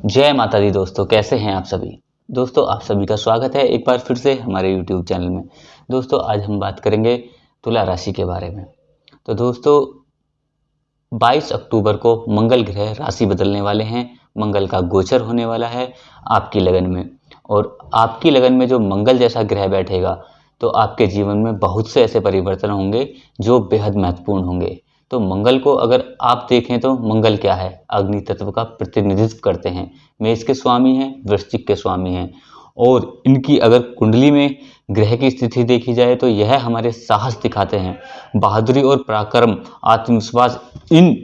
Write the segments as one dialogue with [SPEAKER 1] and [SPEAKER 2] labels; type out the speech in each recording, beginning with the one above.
[SPEAKER 1] जय माता दी दोस्तों, कैसे हैं आप सभी। दोस्तों आप सभी का स्वागत है एक बार फिर से हमारे YouTube चैनल में। दोस्तों आज हम बात करेंगे तुला राशि के बारे में। तो दोस्तों 22 अक्टूबर को मंगल ग्रह राशि बदलने वाले हैं। मंगल का गोचर होने वाला है आपकी लगन में, और आपकी लगन में जो मंगल जैसा ग्रह बैठेगा तो आपके जीवन में बहुत से ऐसे परिवर्तन होंगे जो बेहद महत्वपूर्ण होंगे। तो मंगल को अगर आप देखें तो मंगल क्या है, अग्नि तत्व का प्रतिनिधित्व करते हैं। मेष के स्वामी हैं, वृश्चिक के स्वामी हैं, और इनकी अगर कुंडली में ग्रह की स्थिति देखी जाए तो यह हमारे साहस दिखाते हैं, बहादुरी और पराक्रम, आत्मविश्वास, इन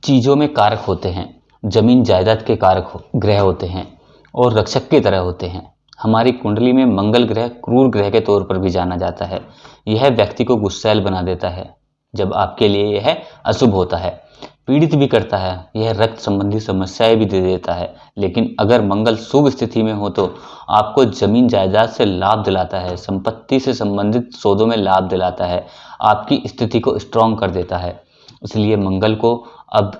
[SPEAKER 1] चीज़ों में कारक होते हैं। जमीन जायदाद के कारक ग्रह होते हैं और रक्षक की तरह होते हैं। हमारी कुंडली में मंगल ग्रह क्रूर ग्रह के तौर पर भी जाना जाता है। यह व्यक्ति को गुस्सैल बना देता है जब आपके लिए यह अशुभ होता है, पीड़ित भी करता है, यह रक्त संबंधी समस्याएं भी दे देता है। लेकिन अगर मंगल शुभ स्थिति में हो तो आपको जमीन जायदाद से लाभ दिलाता है, संपत्ति से संबंधित सौदों में लाभ दिलाता है, आपकी स्थिति को स्ट्रॉन्ग कर देता है। इसलिए मंगल को अब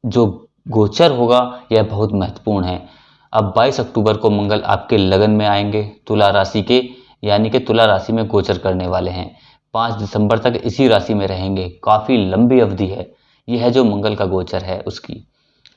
[SPEAKER 1] जो गोचर होगा यह बहुत महत्वपूर्ण है। अब 22 अक्टूबर को मंगल आपके लगन में आएंगे तुला राशि के, यानी कि तुला राशि में गोचर करने वाले हैं। 5 दिसंबर तक इसी राशि में रहेंगे, काफ़ी लंबी अवधि है यह जो मंगल का गोचर है उसकी।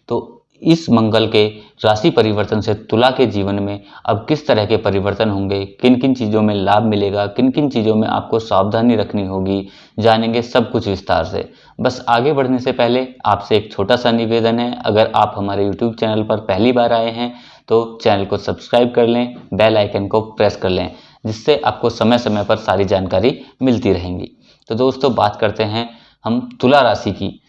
[SPEAKER 1] तो इस मंगल के राशि परिवर्तन से तुला के जीवन में अब किस तरह के परिवर्तन होंगे, किन किन चीज़ों में लाभ मिलेगा, किन किन चीज़ों में आपको सावधानी रखनी होगी, जानेंगे सब कुछ विस्तार से। बस आगे बढ़ने से पहले आपसे एक छोटा सा निवेदन है, अगर आप हमारे YouTube चैनल पर पहली बार आए हैं तो चैनल को सब्सक्राइब कर लें, बेल आइकन को प्रेस कर लें, जिससे आपको समय समय पर सारी जानकारी मिलती रहेंगी। तो दोस्तों बात करते हैं हम तुला राशि की,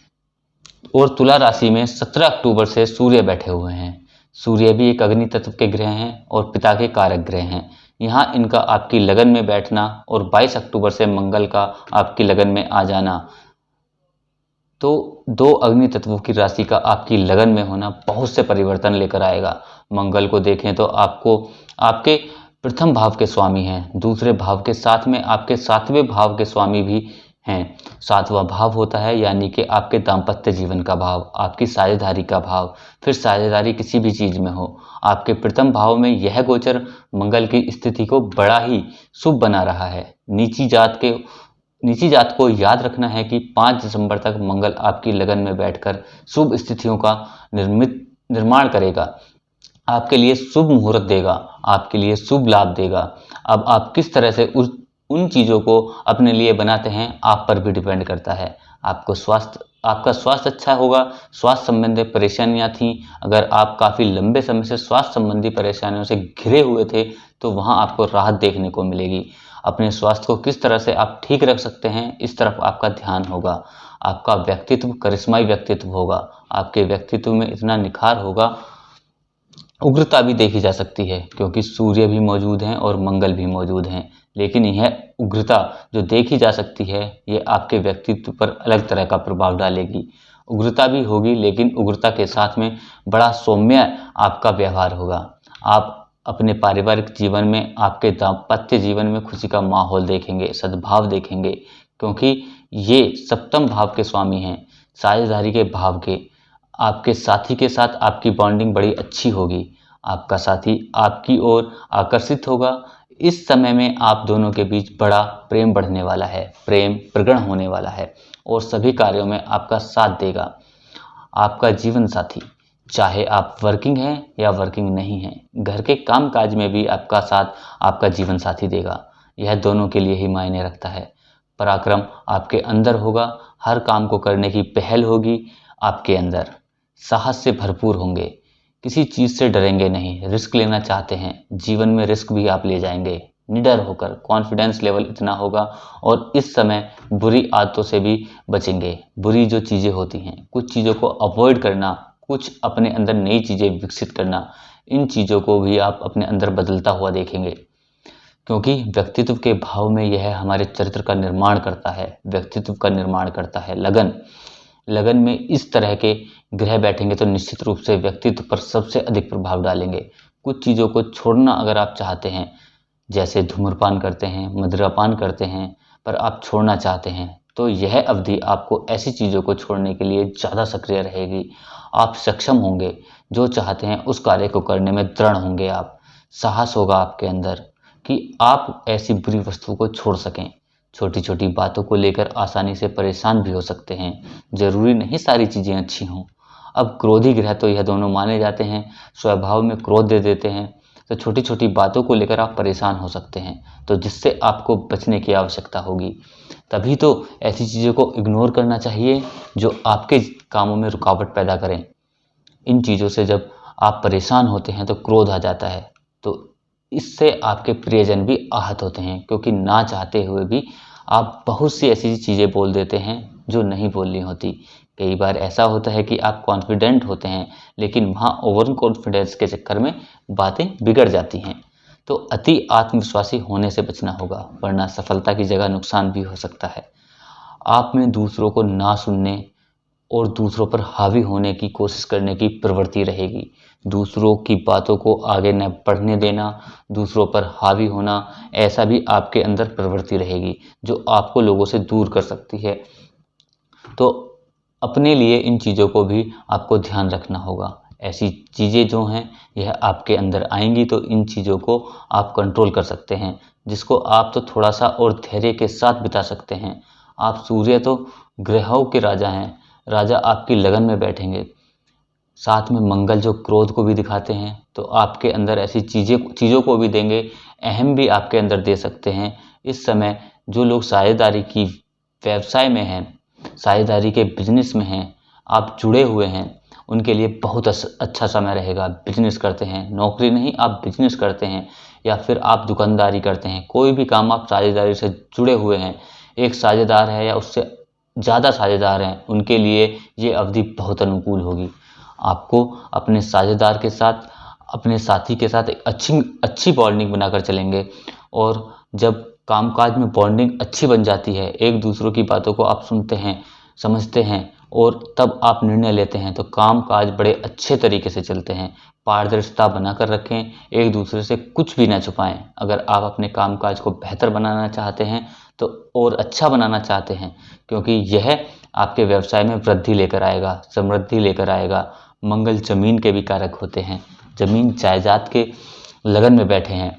[SPEAKER 1] और तुला राशि में 17 अक्टूबर से सूर्य बैठे हुए हैं। सूर्य भी एक अग्नि तत्व के ग्रह हैं और पिता के कारक ग्रह हैं। यहाँ इनका आपकी लगन में बैठना और 22 अक्टूबर से मंगल का आपकी लगन में आ जाना, तो दो अग्नि तत्वों की राशि का आपकी लगन में होना बहुत से परिवर्तन लेकर आएगा। मंगल को देखें तो आपको आपके प्रथम भाव के स्वामी हैं, दूसरे भाव के साथ में आपके 7वें भाव के स्वामी भी हैं। 7वां भाव होता है यानी कि आपके दाम्पत्य जीवन का भाव, आपकी साझेदारी का भाव, फिर साझेदारी किसी भी चीज़ में हो। आपके प्रथम भाव में यह गोचर मंगल की स्थिति को बड़ा ही शुभ बना रहा है। नीची जात को याद रखना है कि 5 दिसंबर तक मंगल आपकी लगन में बैठकर शुभ स्थितियों का निर्माण करेगा, आपके लिए शुभ मुहूर्त देगा, आपके लिए शुभ लाभ देगा। अब आप किस तरह से उन चीज़ों को अपने लिए बनाते हैं आप पर भी डिपेंड करता है। आपका स्वास्थ्य अच्छा होगा। स्वास्थ्य संबंधी परेशानियां थीं, अगर आप काफ़ी लंबे समय से स्वास्थ्य संबंधी परेशानियों से घिरे हुए थे तो वहां आपको राहत देखने को मिलेगी। अपने स्वास्थ्य को किस तरह से आप ठीक रख सकते हैं इस तरफ आपका ध्यान होगा। आपका व्यक्तित्व करिश्माई व्यक्तित्व होगा, आपके व्यक्तित्व में इतना निखार होगा, उग्रता भी देखी जा सकती है क्योंकि सूर्य भी मौजूद हैं और मंगल भी मौजूद हैं। लेकिन यह उग्रता जो देखी जा सकती है ये आपके व्यक्तित्व पर अलग तरह का प्रभाव डालेगी। उग्रता भी होगी लेकिन उग्रता के साथ में बड़ा सौम्य आपका व्यवहार होगा। आप अपने पारिवारिक जीवन में, आपके दाम्पत्य जीवन में खुशी का माहौल देखेंगे, सद्भाव देखेंगे, क्योंकि ये 7वें भाव के स्वामी हैं, साझेदारी के भाव के। आपके साथी के साथ आपकी बॉन्डिंग बड़ी अच्छी होगी, आपका साथी आपकी ओर आकर्षित होगा। इस समय में आप दोनों के बीच बड़ा प्रेम बढ़ने वाला है, प्रेम प्रगण होने वाला है और सभी कार्यों में आपका साथ देगा आपका जीवन साथी। चाहे आप वर्किंग हैं या वर्किंग नहीं हैं, घर के काम काज में भी आपका साथ आपका जीवन साथी देगा। यह दोनों के लिए ही मायने रखता है। पराक्रम आपके अंदर होगा, हर काम को करने की पहल होगी आपके अंदर, साहस से भरपूर होंगे, किसी चीज़ से डरेंगे नहीं, रिस्क लेना चाहते हैं, जीवन में रिस्क भी आप ले जाएंगे निडर होकर। कॉन्फिडेंस लेवल इतना होगा और इस समय बुरी आदतों से भी बचेंगे। बुरी जो चीज़ें होती हैं, कुछ चीज़ों को अवॉइड करना, कुछ अपने अंदर नई चीज़ें विकसित करना, इन चीज़ों को भी आप अपने अंदर बदलता हुआ देखेंगे, क्योंकि व्यक्तित्व के भाव में यह हमारे चरित्र का निर्माण करता है, व्यक्तित्व का निर्माण करता है। लगन में इस तरह के ग्रह बैठेंगे तो निश्चित रूप से व्यक्तित्व पर सबसे अधिक प्रभाव डालेंगे। कुछ चीज़ों को छोड़ना अगर आप चाहते हैं, जैसे धूम्रपान करते हैं, मदिरापान करते हैं, पर आप छोड़ना चाहते हैं तो यह अवधि आपको ऐसी चीज़ों को छोड़ने के लिए ज़्यादा सक्रिय रहेगी। आप सक्षम होंगे, जो चाहते हैं उस कार्य को करने में दृढ़ होंगे आप। साहस होगा आपके अंदर कि आप ऐसी बुरी वस्तुओं को छोड़ सकें। छोटी छोटी बातों को लेकर आसानी से परेशान भी हो सकते हैं। ज़रूरी नहीं सारी चीज़ें अच्छी हों। अब क्रोधी ग्रह तो यह दोनों माने जाते हैं, स्वभाव में क्रोध दे देते हैं, तो छोटी छोटी बातों को लेकर आप परेशान हो सकते हैं, तो जिससे आपको बचने की आवश्यकता होगी। तभी तो ऐसी चीज़ों को इग्नोर करना चाहिए जो आपके कामों में रुकावट पैदा करें। इन चीज़ों से जब आप परेशान होते हैं तो क्रोध आ जाता है, तो इससे आपके प्रियजन भी आहत होते हैं, क्योंकि ना चाहते हुए भी आप बहुत सी ऐसी चीज़ें बोल देते हैं जो नहीं बोलनी होती। कई बार ऐसा होता है कि आप कॉन्फिडेंट होते हैं, लेकिन वहाँ ओवर कॉन्फिडेंस के चक्कर में बातें बिगड़ जाती हैं। तो अति आत्मविश्वासी होने से बचना होगा, वरना सफलता की जगह नुकसान भी हो सकता है। आप में दूसरों को ना सुनने और दूसरों पर हावी होने की कोशिश करने की प्रवृत्ति रहेगी। दूसरों की बातों को आगे न बढ़ने देना, दूसरों पर हावी होना, ऐसा भी आपके अंदर प्रवृत्ति रहेगी जो आपको लोगों से दूर कर सकती है। तो अपने लिए इन चीज़ों को भी आपको ध्यान रखना होगा। ऐसी चीज़ें जो हैं यह आपके अंदर आएंगी, तो इन चीज़ों को आप कंट्रोल कर सकते हैं, जिसको आप तो थोड़ा सा और धैर्य के साथ बिता सकते हैं। आप सूर्य तो ग्रहों के राजा हैं, राजा आपकी लगन में बैठेंगे। साथ में मंगल जो क्रोध को भी दिखाते हैं, तो आपके अंदर ऐसी चीज़ों को भी देंगे, अहम भी आपके अंदर दे सकते हैं। इस समय जो लोग साझेदारी की व्यवसाय में हैं, साझेदारी के बिजनेस में हैं, आप जुड़े हुए हैं, उनके लिए बहुत अच्छा समय रहेगा। बिजनेस करते हैं, नौकरी नहीं, आप बिजनेस करते हैं, या फिर आप दुकानदारी करते हैं, कोई भी काम आप साझेदारी से जुड़े हुए हैं, एक साझेदार है या उससे ज़्यादा साझेदार हैं, उनके लिए ये अवधि बहुत अनुकूल होगी। आपको अपने साझेदार के साथ, अपने साथी के साथ एक अच्छी बॉन्डिंग बनाकर चलेंगे, और जब कामकाज में बॉन्डिंग अच्छी बन जाती है, एक दूसरों की बातों को आप सुनते हैं, समझते हैं, और तब आप निर्णय लेते हैं, तो कामकाज बड़े अच्छे तरीके से चलते हैं। पारदर्शिता बनाकर रखें, एक दूसरे से कुछ भी ना छुपाएं। अगर आप अपने कामकाज को बेहतर बनाना चाहते हैं तो और अच्छा बनाना चाहते हैं, क्योंकि यह आपके व्यवसाय में वृद्धि लेकर आएगा, समृद्धि लेकर आएगा। मंगल जमीन के भी कारक होते हैं, जमीन जायदाद के लगन में बैठे हैं।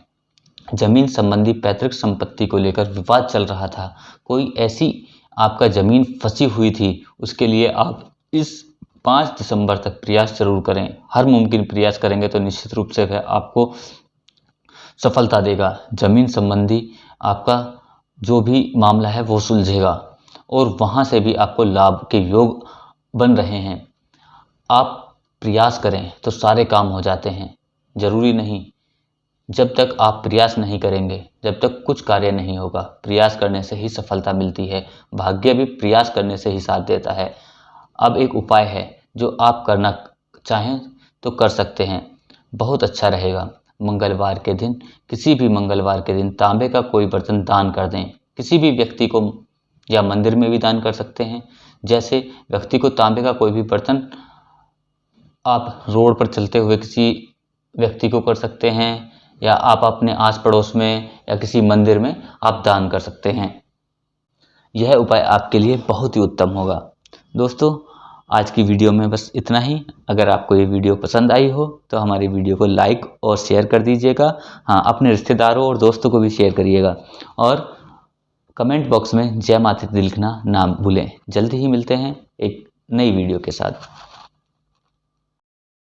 [SPEAKER 1] जमीन संबंधी पैतृक संपत्ति को लेकर विवाद चल रहा था, कोई ऐसी आपका जमीन फंसी हुई थी, उसके लिए आप इस 5 दिसंबर तक प्रयास जरूर करें। हर मुमकिन प्रयास करेंगे तो निश्चित रूप से वह आपको सफलता देगा। जमीन संबंधी आपका जो भी मामला है वो सुलझेगा, और वहाँ से भी आपको लाभ के योग बन रहे हैं। आप प्रयास करें तो सारे काम हो जाते हैं। जरूरी नहीं, जब तक आप प्रयास नहीं करेंगे, जब तक कुछ कार्य नहीं होगा। प्रयास करने से ही सफलता मिलती है, भाग्य भी प्रयास करने से ही साथ देता है। अब एक उपाय है जो आप करना चाहें तो कर सकते हैं, बहुत अच्छा रहेगा। मंगलवार के दिन, किसी भी मंगलवार के दिन तांबे का कोई बर्तन दान कर दें, किसी भी व्यक्ति को, या मंदिर में भी दान कर सकते हैं। जैसे व्यक्ति को तांबे का कोई भी बर्तन आप रोड पर चलते हुए किसी व्यक्ति को कर सकते हैं, या आप अपने आस पड़ोस में या किसी मंदिर में आप दान कर सकते हैं। यह उपाय आपके लिए बहुत ही उत्तम होगा। दोस्तों, आज की वीडियो में बस इतना ही। अगर आपको ये वीडियो पसंद आई हो तो हमारी वीडियो को लाइक और शेयर कर दीजिएगा। हाँ, अपने रिश्तेदारों और दोस्तों को भी शेयर करिएगा, और कमेंट बॉक्स में जय माता दी लिखना ना भूलें। जल्दी ही मिलते हैं एक नई वीडियो के साथ।